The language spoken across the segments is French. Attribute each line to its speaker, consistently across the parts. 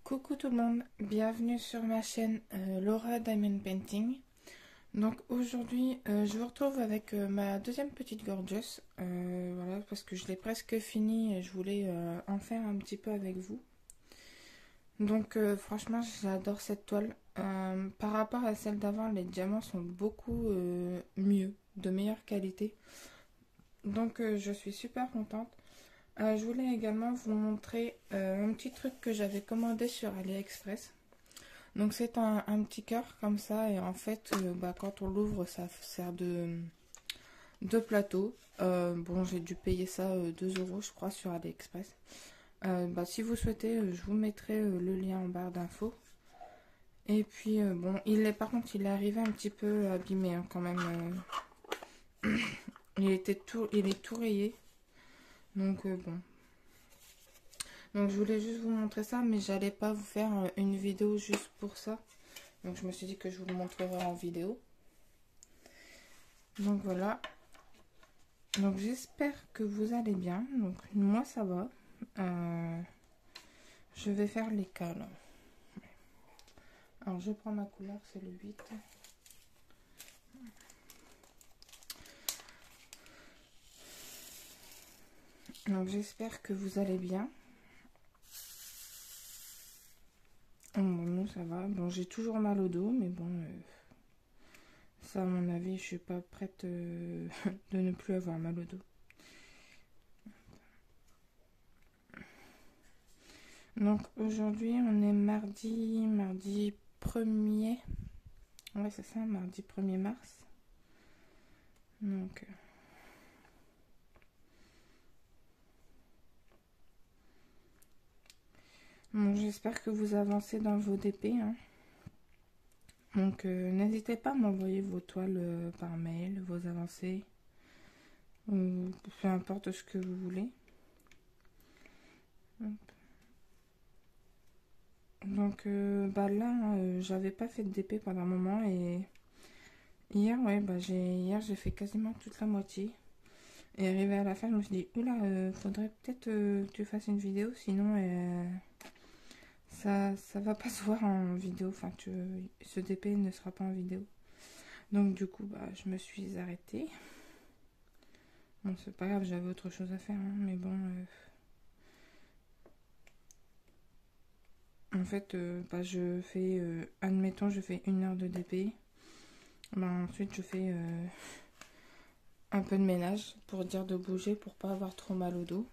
Speaker 1: Coucou tout le monde, bienvenue sur ma chaîne Laura Diamond Painting. Donc aujourd'hui je vous retrouve avec ma deuxième petite gorgeous, voilà, parce que je l'ai presque fini et je voulais en faire un petit peu avec vous. Donc franchement j'adore cette toile. Par rapport à celle d'avant, les diamants sont beaucoup mieux, de meilleure qualité. Donc je suis super contente. Je voulais également vous montrer un petit truc que j'avais commandé sur AliExpress. Donc c'est un petit cœur comme ça et en fait quand on l'ouvre ça sert de plateau. Bon, j'ai dû payer ça 2 € je crois sur AliExpress. Si vous souhaitez je vous mettrai le lien en barre d'infos. Et puis bon, par contre il est arrivé un petit peu abîmé hein, quand même. Il est tout rayé. Donc bon. Donc je voulais juste vous montrer ça, mais j'allais pas vous faire une vidéo juste pour ça. Donc je me suis dit que je vous le montrerai en vidéo. Donc voilà. Donc j'espère que vous allez bien. Donc moi ça va. Je vais faire les cales. Alors je prends ma couleur, c'est le 8. Donc j'espère que vous allez bien. Bon, nous ça va. Bon, j'ai toujours mal au dos, mais bon, ça à mon avis, je suis pas prête de ne plus avoir mal au dos. Donc aujourd'hui, on est mardi 1er. Ouais, c'est ça, mardi 1er mars. Donc bon, j'espère que vous avancez dans vos DP. Hein. Donc n'hésitez pas à m'envoyer vos toiles par mail, vos avancées, ou peu importe ce que vous voulez. Donc là, j'avais pas fait de DP pendant un moment et hier, ouais, hier j'ai fait quasiment toute la moitié. Et arrivé à la fin, je me suis dit, oula, faudrait peut-être que tu fasses une vidéo, sinon ça va pas se voir en vidéo. Enfin, ce DP ne sera pas en vidéo. Donc du coup, je me suis arrêtée. Bon, c'est pas grave, j'avais autre chose à faire, hein, mais bon. En fait, je fais, admettons, je fais 1 heure de DP. Ensuite, je fais un peu de ménage pour dire de bouger pour pas avoir trop mal au dos.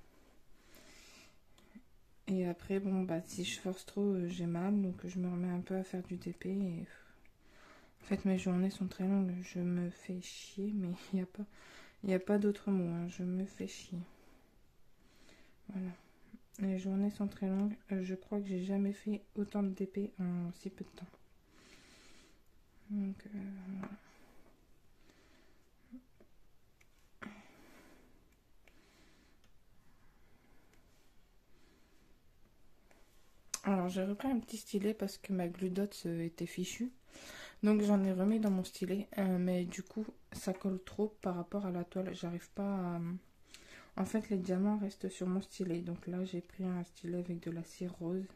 Speaker 1: Et après, bon, si je force trop, j'ai mal, donc je me remets un peu à faire du DP. Et en fait, mes journées sont très longues, je me fais chier, mais il n'y a pas d'autre mot, hein, je me fais chier. Voilà. Les journées sont très longues, je crois que j'ai jamais fait autant de DP en si peu de temps. Donc, voilà. Alors j'ai repris un petit stylet parce que ma glue dots était fichue. Donc j'en ai remis dans mon stylet. Mais du coup ça colle trop par rapport à la toile. J'arrive pas à... En fait les diamants restent sur mon stylet. Donc là j'ai pris un stylet avec de la cire rose.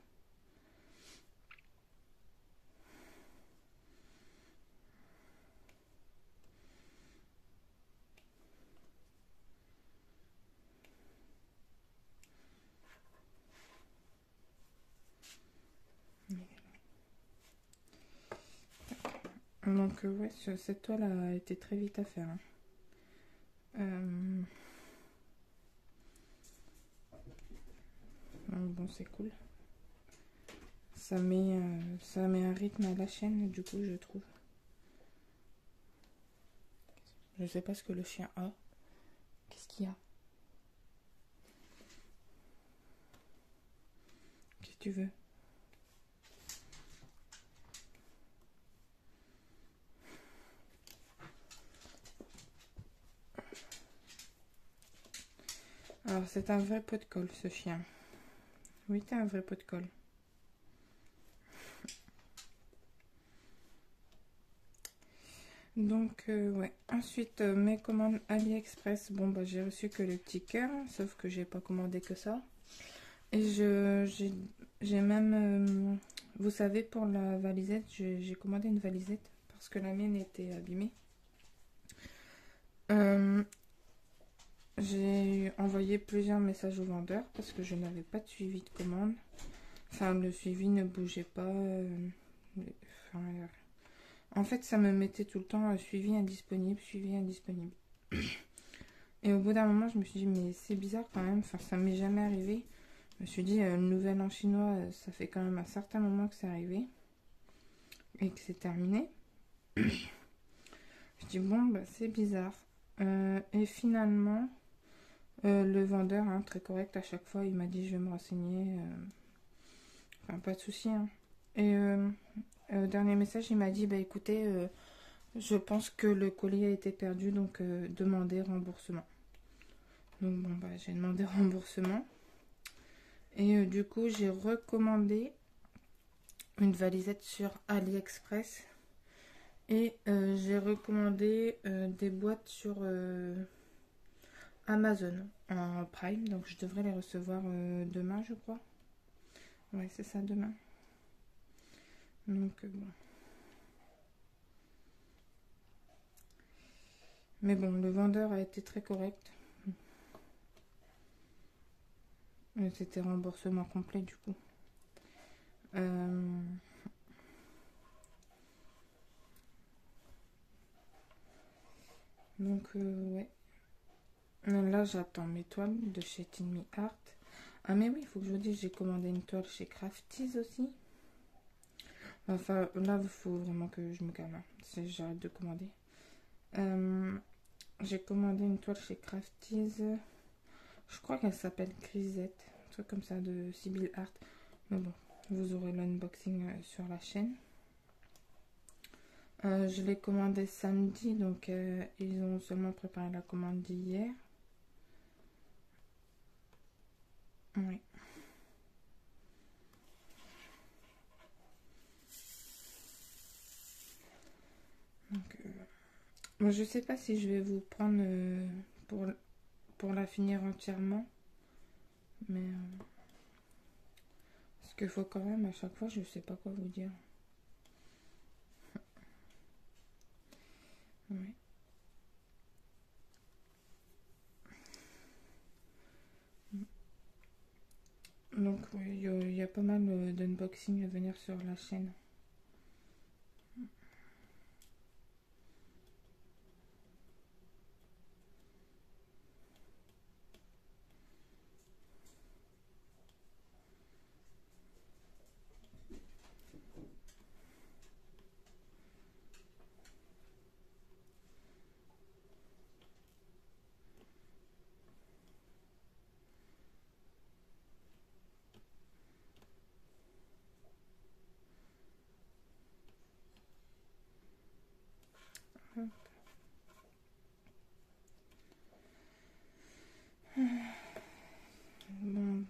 Speaker 1: Donc ouais, cette toile a été très vite à faire. Hein. Bon, c'est cool. Ça met un rythme à la chaîne, du coup, je trouve. Je sais pas ce que le chien a. Qu'est-ce qu'il y a? Qu'est-ce que tu veux? Alors, c'est un vrai pot de colle, ce chien. Oui, t'es un vrai pot de colle. Donc, ouais. Ensuite, mes commandes AliExpress. Bon, j'ai reçu que le petit cœur, sauf que j'ai pas commandé que ça. Et J'ai même, vous savez, pour la valisette, j'ai commandé une valisette parce que la mienne était abîmée. Euh, j'ai envoyé plusieurs messages au vendeur parce que je n'avais pas de suivi de commande. Enfin, le suivi ne bougeait pas. Enfin, en fait, ça me mettait tout le temps suivi indisponible, suivi indisponible. Et au bout d'un moment, je me suis dit, mais c'est bizarre quand même. Enfin, ça m'est jamais arrivé. Je me suis dit, le nouvel an chinois, ça fait quand même un certain moment que c'est arrivé et que c'est terminé. Je dis, bon, bah, c'est bizarre. Et finalement, le vendeur, hein, très correct à chaque fois, il m'a dit, je vais me renseigner. Enfin, pas de souci. Hein. Et au dernier message, il m'a dit, bah écoutez, je pense que le colis a été perdu, donc demandez remboursement. Donc bon, bah j'ai demandé remboursement. Et du coup, j'ai recommandé une valisette sur AliExpress. Et j'ai recommandé des boîtes sur Amazon en Prime. Donc je devrais les recevoir demain, je crois. Ouais, c'est ça, demain. Donc bon. Mais bon, le vendeur a été très correct. C'était remboursement complet du coup. Donc ouais. Là j'attends mes toiles de chez Tinmi Art. Ah mais oui, il faut que je vous dise, j'ai commandé une toile chez Crafties aussi. Enfin là il faut vraiment que je me calme. Hein. J'arrête de commander. J'ai commandé une toile chez Crafties. Je crois qu'elle s'appelle Grisette. Un truc comme ça de Sibyl Art. Mais bon, vous aurez l'unboxing sur la chaîne. Je l'ai commandé samedi, donc ils ont seulement préparé la commande d'hier. Oui. Donc, bon, je sais pas si je vais vous prendre pour la finir entièrement, mais parce qu'il faut quand même à chaque fois, je sais pas quoi vous dire. Oui. Donc il y a pas mal d'unboxing à venir sur la chaîne. Bon,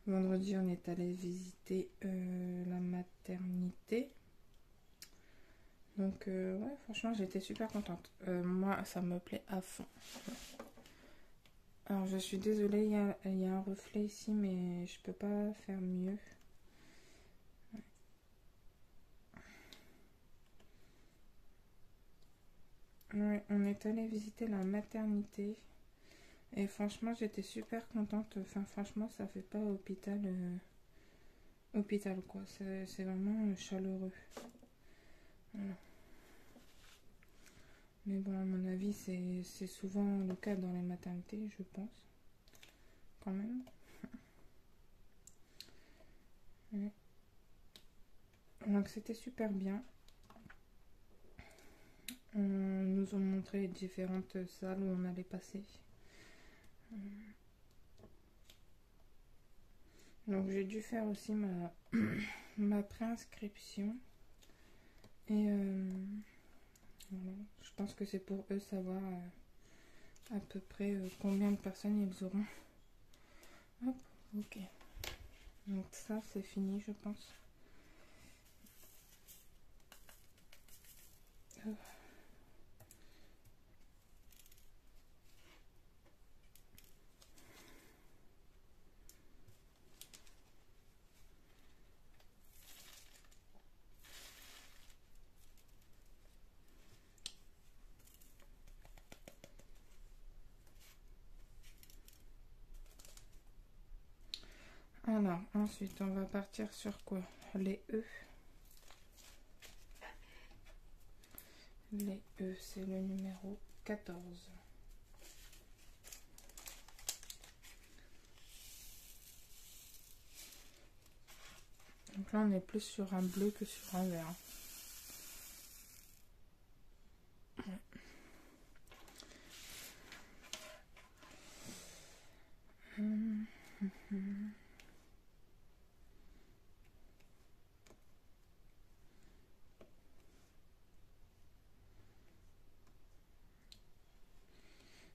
Speaker 1: vendredi, on est allé visiter la maternité. Donc, ouais, franchement, j'étais super contente. Moi, ça me plaît à fond. Alors, je suis désolée, il y a un reflet ici, mais je peux pas faire mieux. Ouais, on est allé visiter la maternité. Et franchement, j'étais super contente. Enfin, franchement, ça fait pas hôpital quoi. C'est vraiment chaleureux. Voilà. Mais bon, à mon avis, c'est souvent le cas dans les maternités, je pense. Quand même. Ouais. Donc, c'était super bien. On nous a montré différentes salles où on allait passer. Donc, j'ai dû faire aussi ma préinscription. Et voilà. Je pense que c'est pour eux savoir à peu près combien de personnes ils auront. Hop, ok. Donc ça, c'est fini, je pense. Alors, ensuite, on va partir sur quoi? Les E. Les E, c'est le numéro 14. Donc là, on est plus sur un bleu que sur un vert.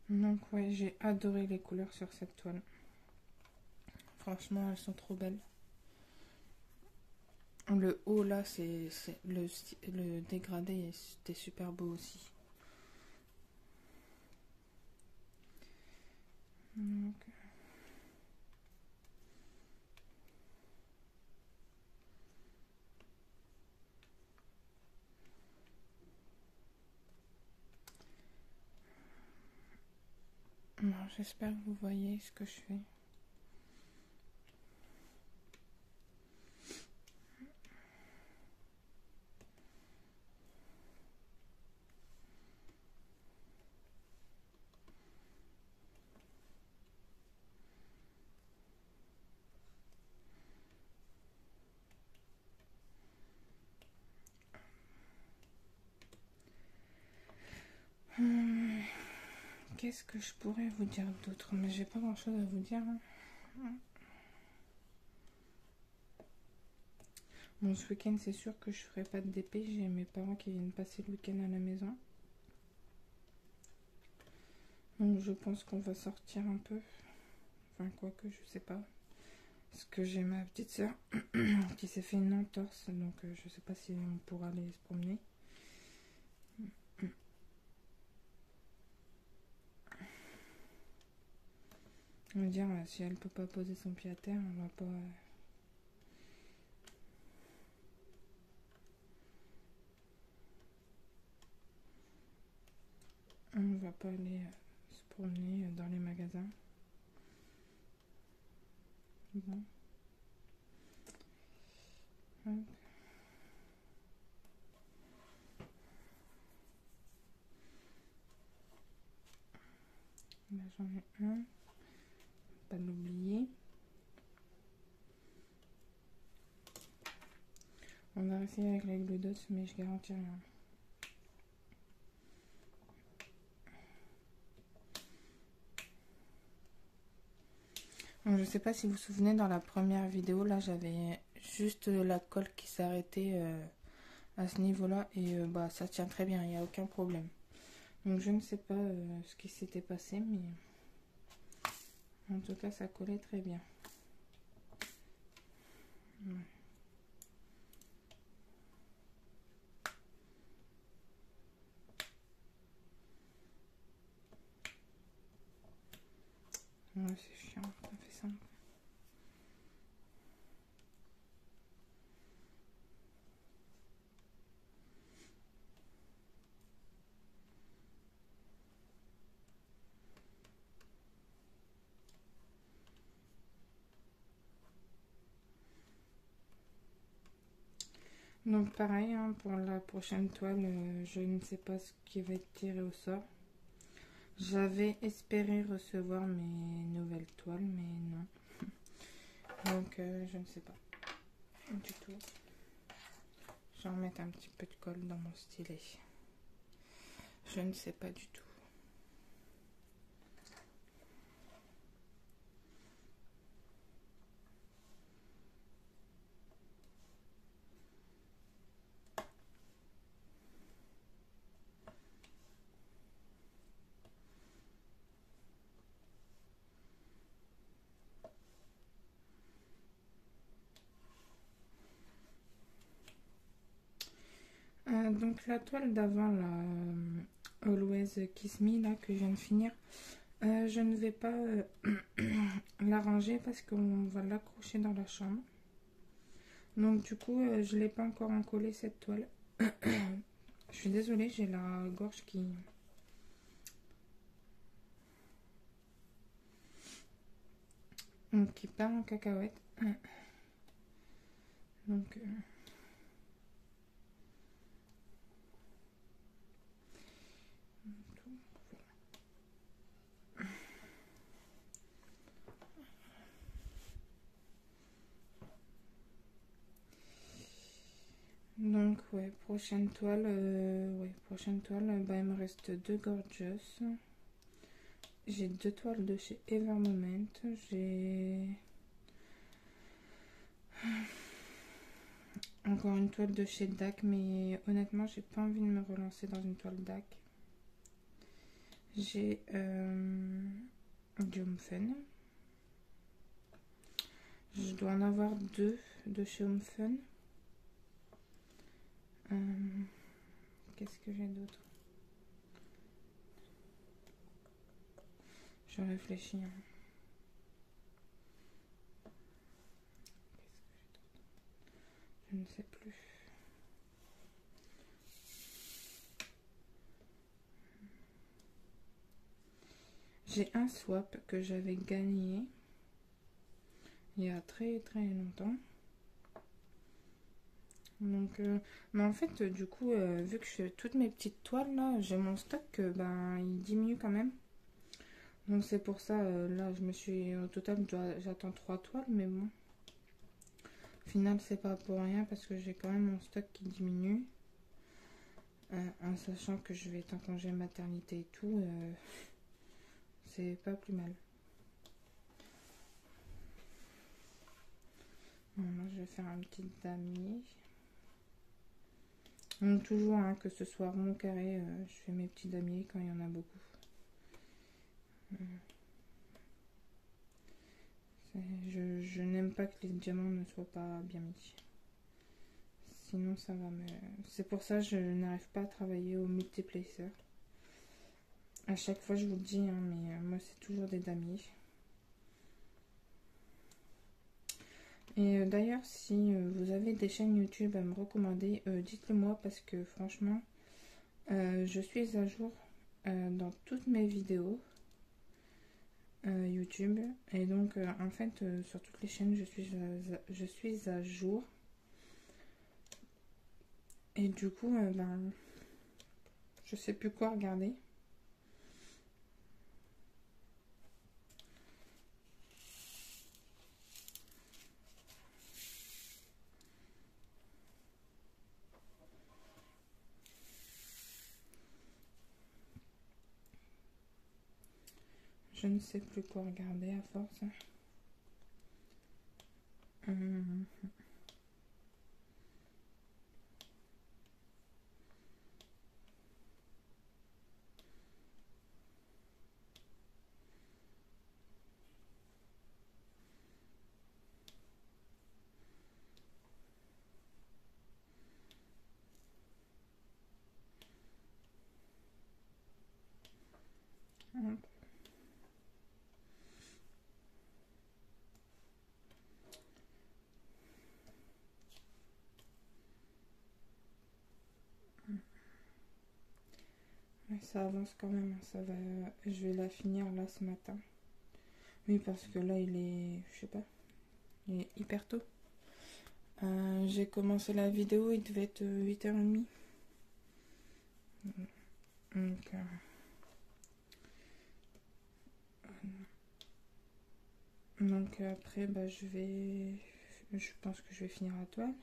Speaker 1: Donc ouais, j'ai adoré les couleurs sur cette toile. Franchement, elles sont trop belles. Le haut là, c'est le dégradé, c'était super beau aussi. Donc, j'espère que vous voyez ce que je fais. Qu'est-ce que je pourrais vous dire d'autre? Mais j'ai pas grand chose à vous dire. Bon, ce week-end, c'est sûr que je ferai pas de DP. J'ai mes parents qui viennent passer le week-end à la maison. Donc, je pense qu'on va sortir un peu. Enfin, quoi que, je sais pas. Parce que j'ai ma petite soeur qui s'est fait une entorse. Donc, je sais pas si on pourra aller se promener. On va dire, si elle peut pas poser son pied à terre, on va pas... on va pas aller se promener dans les magasins. Bon. Hop. Là, j'en ai un. Pas l'oublier. On va essayer avec la glue d'os, mais je garantis rien. Donc, je sais pas si vous vous souvenez, dans la première vidéo, là, j'avais juste la colle qui s'arrêtait à ce niveau-là. Et bah, ça tient très bien, il n'y a aucun problème. Donc, je ne sais pas ce qui s'était passé, mais en tout cas, ça collait très bien. Ouais. Ouais, c'est chiant, ça fait ça. Donc pareil, hein, pour la prochaine toile, je ne sais pas ce qui va être tiré au sort. J'avais espéré recevoir mes nouvelles toiles, mais non. Donc je ne sais pas du tout. Je vais remettre un petit peu de colle dans mon stylet. Je ne sais pas du tout. Donc la toile d'avant, la Always Kiss Me, là, que je viens de finir, je ne vais pas la ranger parce qu'on va l'accrocher dans la chambre. Donc du coup, je ne l'ai pas encore encollée cette toile. Je suis désolée, j'ai la gorge qui... qui part en cacahuète. Donc ouais, prochaine toile, bah, il me reste 2 Gorgeous. J'ai 2 toiles de chez Evermoment. J'ai encore une toile de chez DAC, mais honnêtement, j'ai pas envie de me relancer dans une toile DAC. J'ai du Home Fun. Je dois en avoir 2 de chez Home Fun. Qu'est-ce que j'ai d'autre? Je réfléchis. Hein. Je ne sais plus. J'ai un swap que j'avais gagné il y a très longtemps. Donc, mais en fait, du coup, vu que je fais toutes mes petites toiles là, j'ai mon stock, ben, il diminue quand même. Donc c'est pour ça, là, je me suis, au total, j'attends 3 toiles, mais bon. Au final, c'est pas pour rien parce que j'ai quand même mon stock qui diminue. En sachant que je vais être en congé maternité et tout, c'est pas plus mal. Bon, là, je vais faire un petit damier. Donc toujours, hein, que ce soit rond ou carré, je fais mes petits damiers quand il y en a beaucoup. Je n'aime pas que les diamants ne soient pas bien mis. Sinon ça va me... C'est pour ça que je n'arrive pas à travailler au multiplacer. À chaque fois je vous le dis, hein, mais moi c'est toujours des damiers. Et d'ailleurs si vous avez des chaînes YouTube à me recommander, dites-le moi parce que franchement je suis à jour dans toutes mes vidéos YouTube et donc en fait sur toutes les chaînes je suis à jour et du coup ben je sais plus quoi regarder. Je ne sais plus quoi regarder à force. Ça avance quand même, hein, ça va. Je vais la finir là ce matin. Oui, parce que là il est, je sais pas, il est hyper tôt. J'ai commencé la vidéo, il devait être 8h30. Donc après, bah, je pense que je vais finir la toile.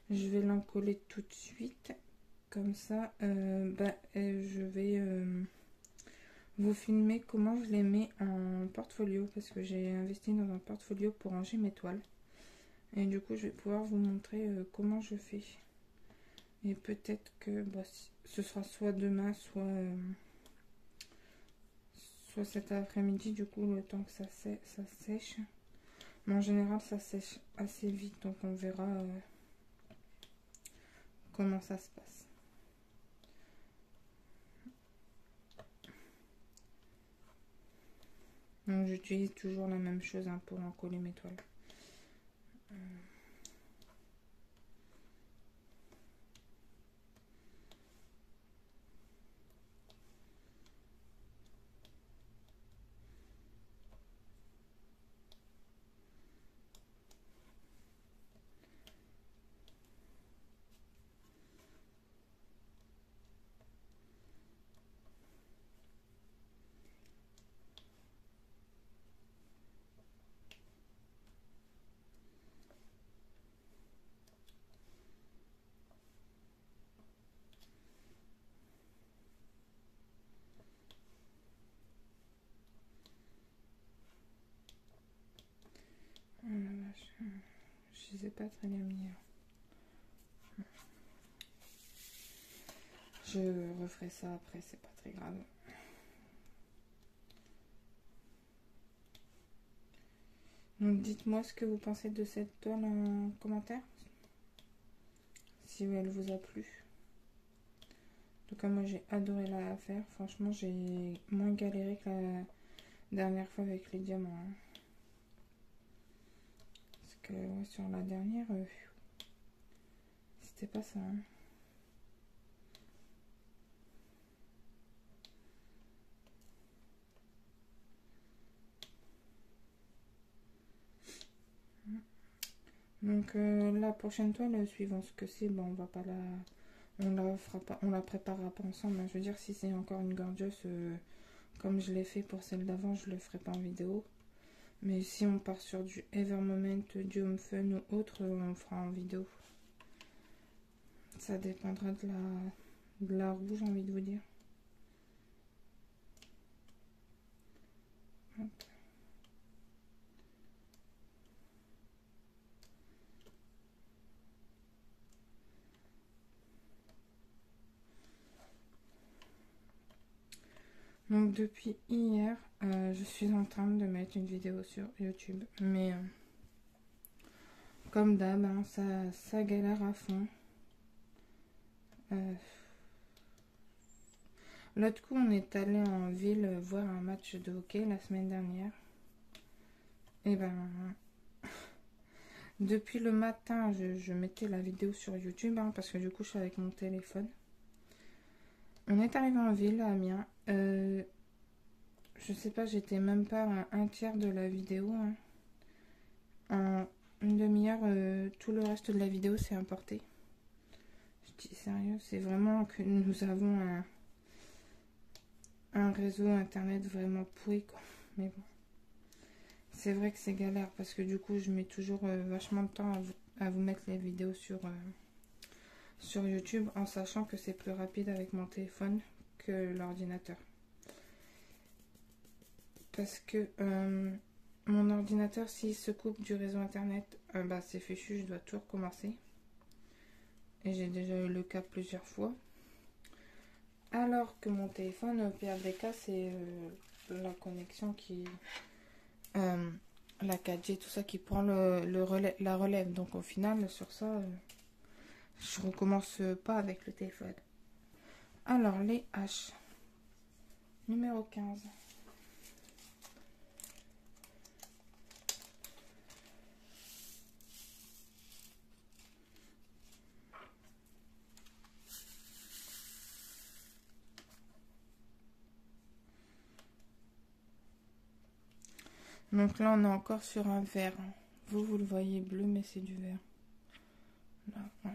Speaker 1: Je vais l'encoller tout de suite. Comme ça, je vais vous filmer comment je les mets en portfolio. Parce que j'ai investi dans un portfolio pour ranger mes toiles. Et du coup, je vais pouvoir vous montrer comment je fais. Et peut-être que bah, ce sera soit demain, soit cet après-midi, du coup, le temps que ça sèche. Mais en général, ça sèche assez vite, donc on verra comment ça se passe. Donc j'utilise toujours la même chose hein, pour encoller mes toiles. Je sais pas très bien lire. Je referai ça après, c'est pas très grave. Donc dites-moi ce que vous pensez de cette toile en commentaire. Si elle vous a plu. En tout cas, moi j'ai adoré la faire. Franchement, j'ai moins galéré que la dernière fois avec les diamants. Hein. Parce que ouais, sur la dernière, c'était pas ça. Hein. Donc la prochaine toile, suivant ce que c'est, bon, on va pas la, on la préparera pas ensemble. Hein. Je veux dire, si c'est encore une gorgeous, comme je l'ai fait pour celle d'avant, je le ferai pas en vidéo. Mais si on part sur du Ever Moment, du Home Fun ou autre, on fera en vidéo. Ça dépendra de la rouge, j'ai envie de vous dire. Hop. Donc depuis hier, je suis en train de mettre une vidéo sur YouTube. Mais comme d'hab, hein, ça galère à fond. L'autre coup, on est allé en ville voir un match de hockey la semaine dernière. Et ben, depuis le matin, je mettais la vidéo sur YouTube, hein, parce que du coup, je suis avec mon téléphone. On est arrivé en ville à Amiens. Je sais pas, j'étais même pas à un tiers de la vidéo. Hein. En une demi-heure, tout le reste de la vidéo s'est importé. Je dis sérieux, c'est vraiment que nous avons un réseau internet vraiment pourri, quoi. Mais bon. C'est vrai que c'est galère parce que du coup, je mets toujours vachement de temps à vous mettre les vidéos sur YouTube en sachant que c'est plus rapide avec mon téléphone que l'ordinateur. Parce que mon ordinateur, s'il se coupe du réseau internet, bah, c'est fichu, je dois tout recommencer. Et j'ai déjà eu le cas plusieurs fois. Alors que mon téléphone, au pire des cas, c'est la connexion qui... la 4G, tout ça qui prend la relève. Donc au final, sur ça, je recommence pas avec le téléphone. Alors, les H. Numéro 15. Donc là, on est encore sur un vert. Vous le voyez bleu, mais c'est du vert. Là, ouais.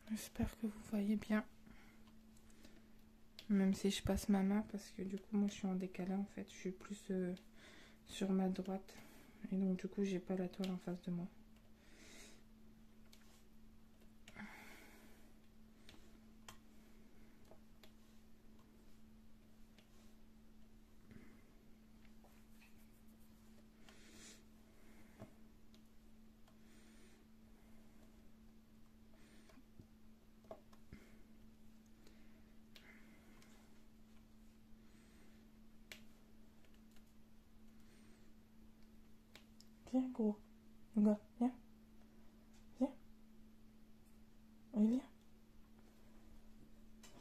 Speaker 1: J'espère que vous voyez bien. Même si je passe ma main, parce que du coup, moi, je suis en décalé, en fait. Je suis plus sur ma droite. Et donc, du coup, j'ai pas la toile en face de moi. Viens, gros. Gars, viens. Olivier?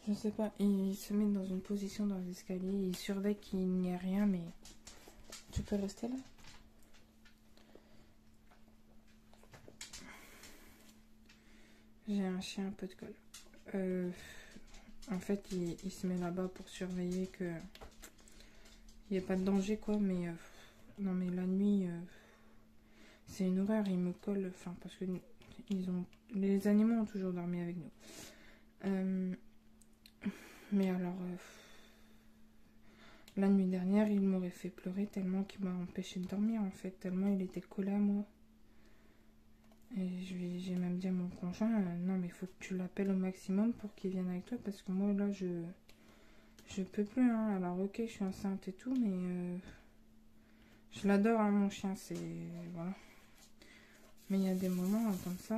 Speaker 1: Je sais pas, il se met dans une position dans l'escalier, il surveille qu'il n'y ait rien, mais tu peux rester là? J'ai un chien un peu de colle. En fait, il se met là-bas pour surveiller que il n'y ait pas de danger, quoi, mais non, mais la nuit, c'est une horreur, il me colle, enfin, parce que les animaux ont toujours dormi avec nous. Mais alors, la nuit dernière, il m'aurait fait pleurer tellement qu'il m'a empêché de dormir, en fait, tellement il était collé à moi. Et j'ai même dit à mon conjoint, non mais il faut que tu l'appelles au maximum pour qu'il vienne avec toi, parce que moi là, je peux plus, hein. Alors ok, je suis enceinte et tout, mais je l'adore, hein, mon chien, c'est... Voilà. Mais il y a des moments comme ça,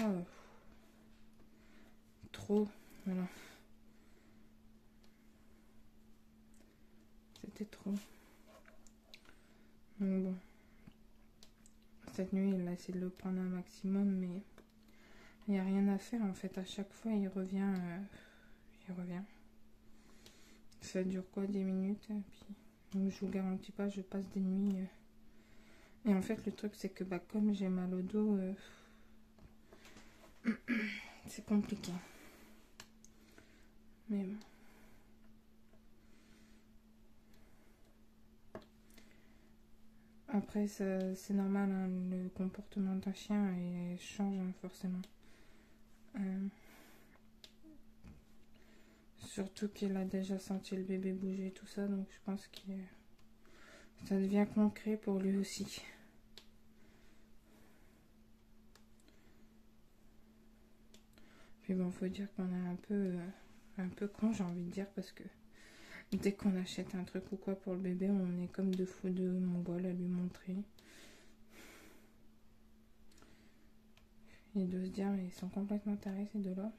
Speaker 1: trop, voilà. C'était trop. Donc bon. Cette nuit, il a essayé de le prendre un maximum, mais il n'y a rien à faire, en fait. À chaque fois, il revient. Il revient. Ça dure quoi, 10 minutes, et puis donc, je vous garantis pas, je passe des nuits. Et en fait, le truc, c'est que bah, comme j'ai mal au dos, c'est compliqué. Mais bon. Après, c'est normal, hein, le comportement d'un chien change, hein, forcément. Surtout qu'il a déjà senti le bébé bouger, tout ça, donc je pense que ça devient concret pour lui aussi. Puis bon, faut dire qu'on est un peu con, j'ai envie de dire, parce que dès qu'on achète un truc ou quoi pour le bébé, on est comme deux fous de mongols à lui montrer. Et de se dire, mais ils sont complètement tarés ces deux-là.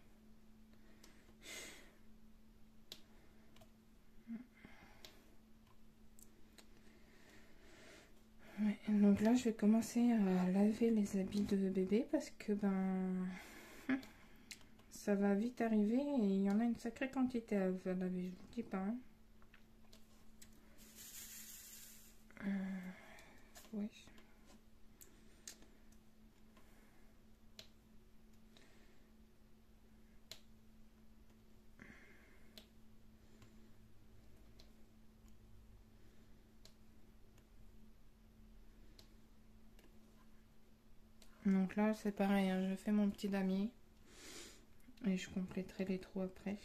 Speaker 1: Ouais, donc là, je vais commencer à laver les habits de bébé parce que ça va vite arriver et il y en a une sacrée quantité à laver, je vous dis pas. Hein. Ouais. Donc là, c'est pareil, hein, je fais mon petit damier et je compléterai les trous après.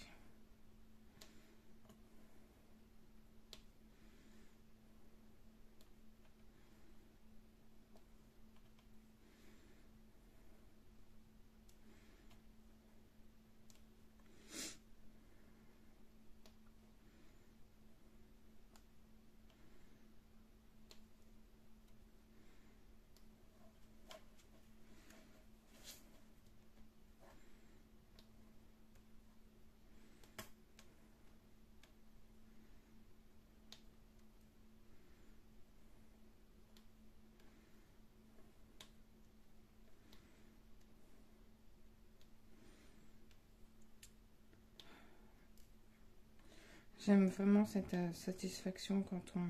Speaker 1: J'aime vraiment cette satisfaction quand on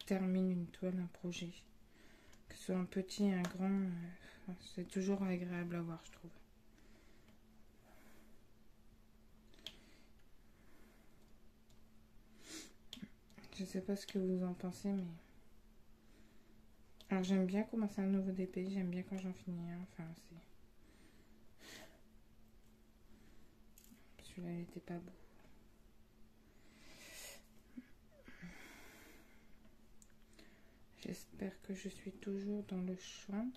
Speaker 1: termine une toile, un projet. Que ce soit un petit, un grand, c'est toujours agréable à voir, je trouve. Je sais pas ce que vous en pensez, mais... Alors j'aime bien commencer un nouveau DP, j'aime bien quand j'en finis un, enfin c'est... Celui-là, il était pas beau. J'espère que je suis toujours dans le champ.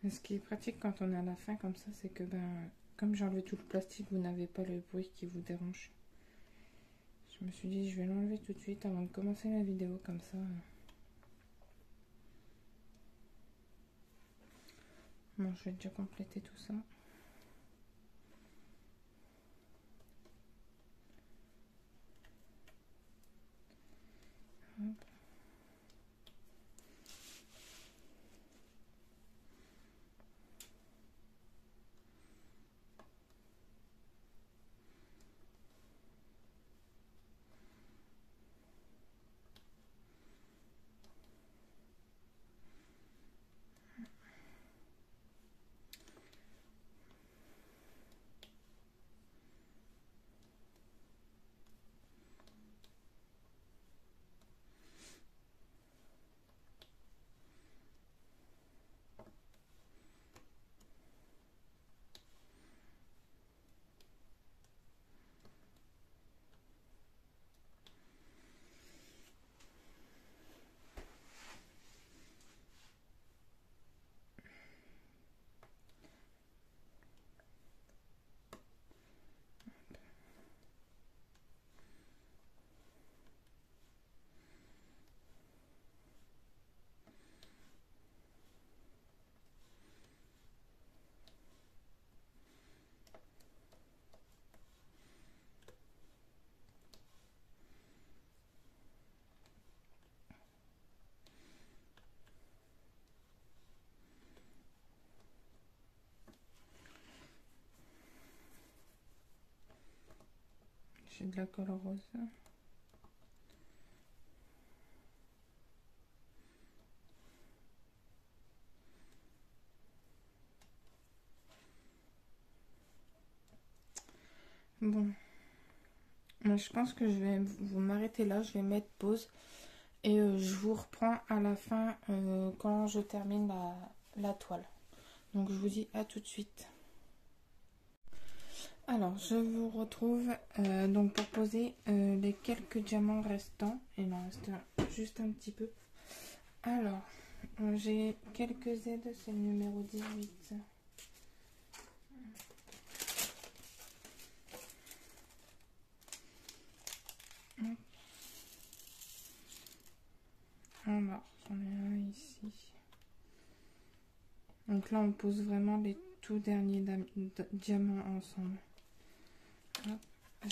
Speaker 1: Et ce qui est pratique quand on est à la fin comme ça, c'est que comme j'ai enlevé tout le plastique, vous n'avez pas le bruit qui vous dérange. Je me suis dit, je vais l'enlever tout de suite avant de commencer la vidéo, comme ça. Bon, je vais déjà compléter tout ça. Hop. J'ai de la colle rose. Bon, je pense que je vais vous m'arrêter là, je vais mettre pause et je vous reprends à la fin quand je termine la toile. Donc je vous dis à tout de suite. Alors je vous retrouve donc pour poser les quelques diamants restants. Il en reste juste un petit peu. Alors j'ai quelques aides, c'est le numéro 18. Alors, j'en ai un ici. Donc là, on pose vraiment les tout derniers diamants ensemble.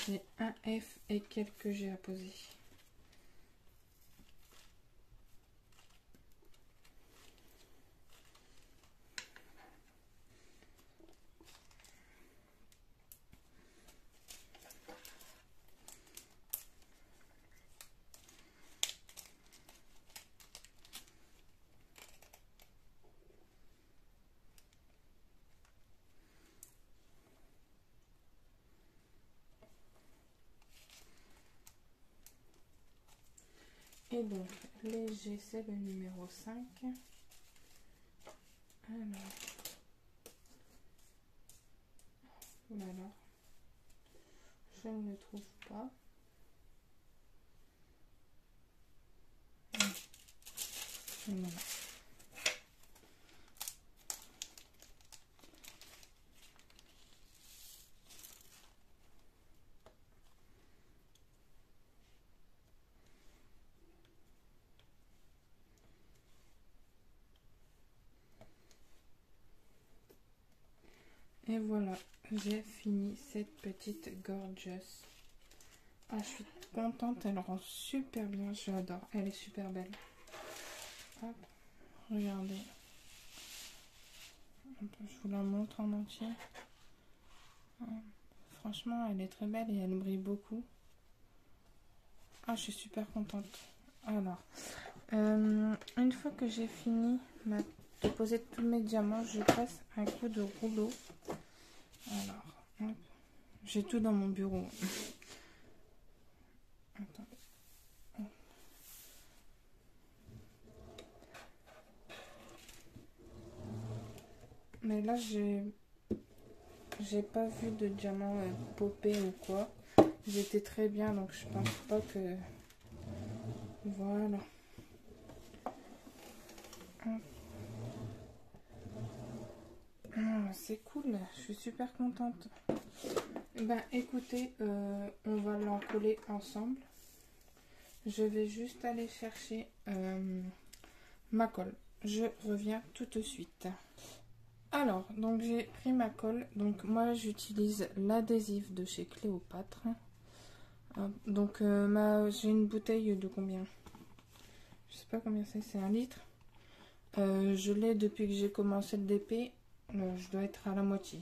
Speaker 1: J'ai un F et quelques G à poser. Et donc, les G, c'est le numéro 5. Alors, je ne le trouve pas. Voilà. Et voilà, j'ai fini cette petite gorgeous. Ah, je suis contente, elle rend super bien, j'adore, elle est super belle. Hop, regardez. Je vous la montre en entier. Franchement, elle est très belle et elle brille beaucoup. Ah, je suis super contente. Alors, une fois que j'ai fini de poser tous mes diamants, je passe un coup de rouleau. Alors, hop. J'ai tout dans mon bureau. Attends. Mais là, j'ai pas vu de diamant popper ou quoi. J'étais très bien, donc je pense pas que... Voilà. Ah, c'est cool, je suis super contente. Ben écoutez, on va l'encoller ensemble. Je vais juste aller chercher ma colle. Je reviens tout de suite. Alors, donc j'ai pris ma colle. Donc moi j'utilise l'adhésif de chez Cléopâtre. Donc j'ai une bouteille de combien? Je sais pas combien c'est 1 litre. Je l'ai depuis que j'ai commencé le DP. Je dois être à la moitié.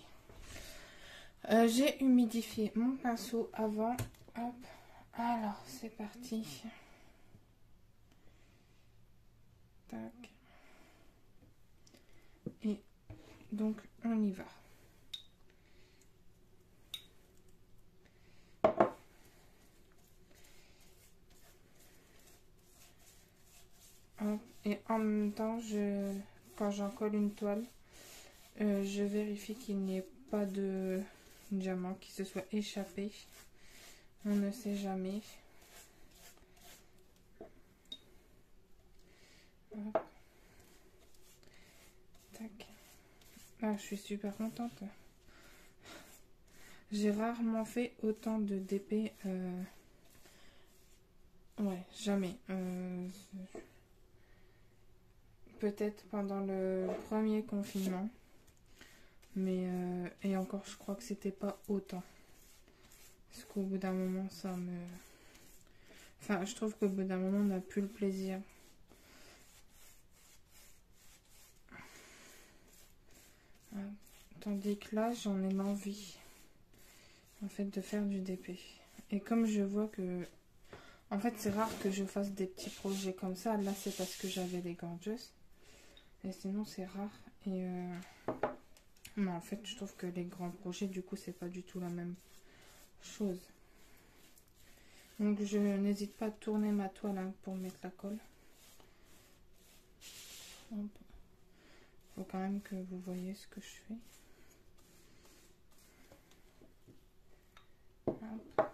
Speaker 1: J'ai humidifié mon pinceau avant. Hop. Alors, c'est parti. Tac. Et donc, on y va. Hop. Et en même temps, quand j'en colle une toile, je vérifie qu'il n'y ait pas de diamant qui se soit échappé. On ne sait jamais. Hop. Tac. Ah, je suis super contente. J'ai rarement fait autant de DP. Ouais, jamais. Peut-être pendant le premier confinement. Mais, et encore, je crois que c'était pas autant. Parce qu'au bout d'un moment, ça me... Enfin, je trouve qu'au bout d'un moment, on n'a plus le plaisir. Tandis que là, j'en ai l'envie, en fait, de faire du DP. Et comme je vois que... En fait, c'est rare que je fasse des petits projets comme ça. Là, c'est parce que j'avais les Gorgeous. Et sinon, c'est rare. Et... Non, en fait, je trouve que les grands projets, du coup, c'est pas du tout la même chose. Donc, je n'hésite pas à tourner ma toile hein, pour mettre la colle. Hop. Faut quand même que vous voyez ce que je fais. Hop.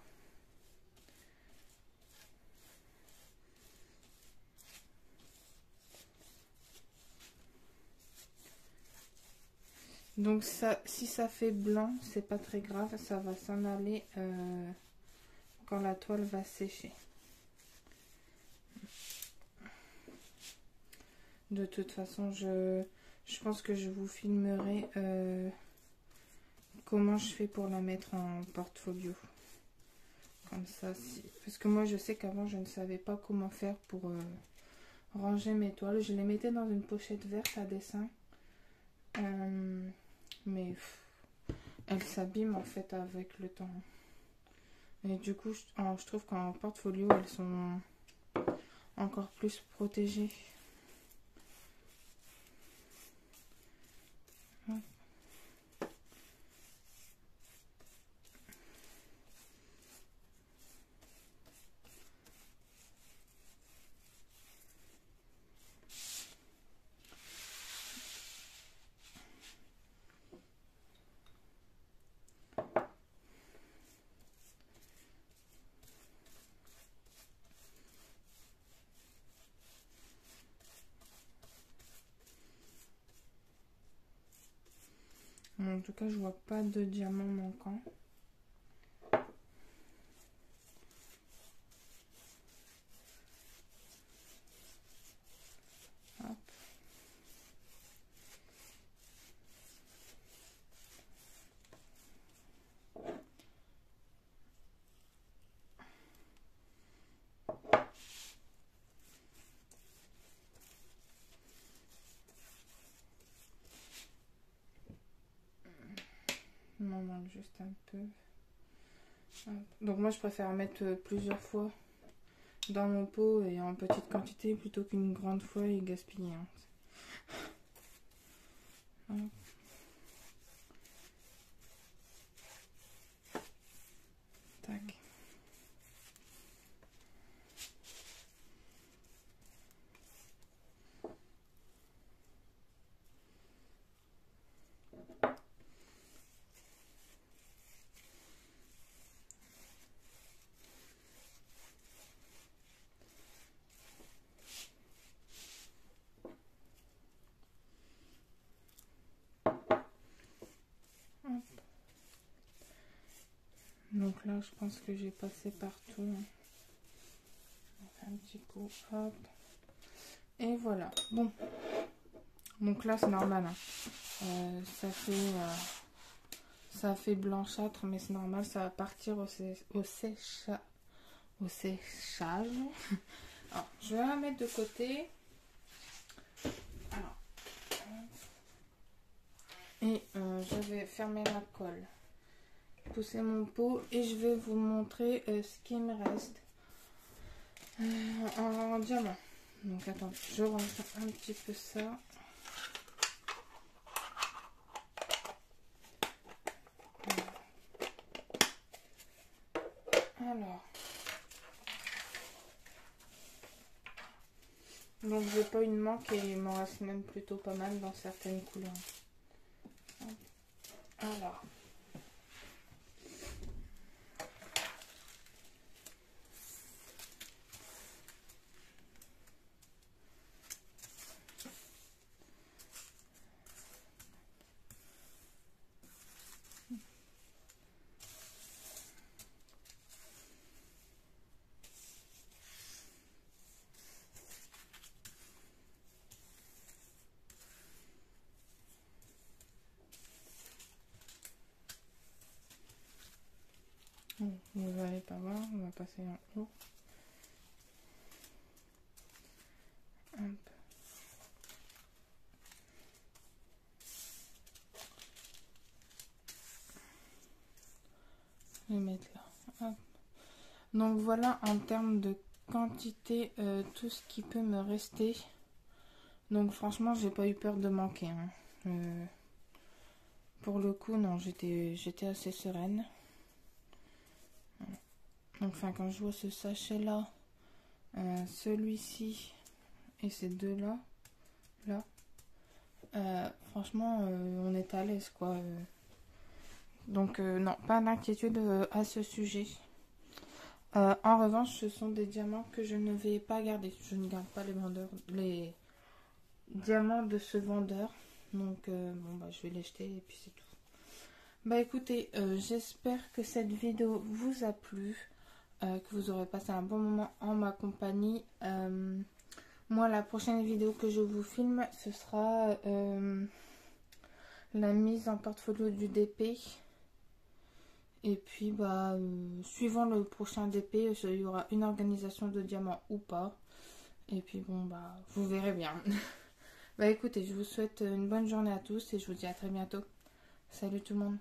Speaker 1: Donc ça, si ça fait blanc, c'est pas très grave, ça va s'en aller quand la toile va sécher. De toute façon, je pense que je vous filmerai comment je fais pour la mettre en portfolio. Comme ça, parce que moi je sais qu'avant je ne savais pas comment faire pour ranger mes toiles. Je les mettais dans une pochette verte à dessin. Mais elles s'abîment en fait avec le temps. Et du coup, je trouve qu'en portfolio, elles sont encore plus protégées. En tout cas, je vois pas de diamant manquant. Hop. Il m'en manque juste un peu. Hop. Donc moi, je préfère mettre plusieurs fois dans mon pot et en petite quantité plutôt qu'une grande fois et gaspiller. Hop. Tac. Donc là, je pense que j'ai passé partout. On fait un petit coup, hop. Et voilà. Bon. Donc là, c'est normal. Hein. Ça fait blanchâtre, mais c'est normal. Ça va partir au séchage. Alors, je vais la mettre de côté. Alors, et je vais fermer la colle. Pousser mon pot et je vais vous montrer ce qui me reste en diamant. Donc attends, je range un petit peu ça. Alors, donc j'ai pas une manque et il m'en reste même plutôt pas mal dans certaines couleurs. Alors. Vous n'allez pas voir, on va passer en haut. Hop. Je vais mettre là. Hop. Donc voilà en termes de quantité tout ce qui peut me rester. Donc franchement j'ai pas eu peur de manquer. Hein. Pour le coup non, j'étais assez sereine. Enfin quand je vois ce sachet là, celui-ci et ces deux là, franchement on est à l'aise quoi. Donc non, pas d'inquiétude à ce sujet. En revanche, ce sont des diamants que je ne vais pas garder. Je ne garde pas les diamants de ce vendeur. Donc bon bah je vais les jeter et puis c'est tout. Bah écoutez, j'espère que cette vidéo vous a plu, que vous aurez passé un bon moment en ma compagnie. Moi la prochaine vidéo que je vous filme, ce sera la mise en portfolio du DP. Et puis bah suivant le prochain DP, il y aura une organisation de diamants ou pas. Et puis bon bah vous verrez bien. Bah écoutez, je vous souhaite une bonne journée à tous et je vous dis à très bientôt. Salut tout le monde.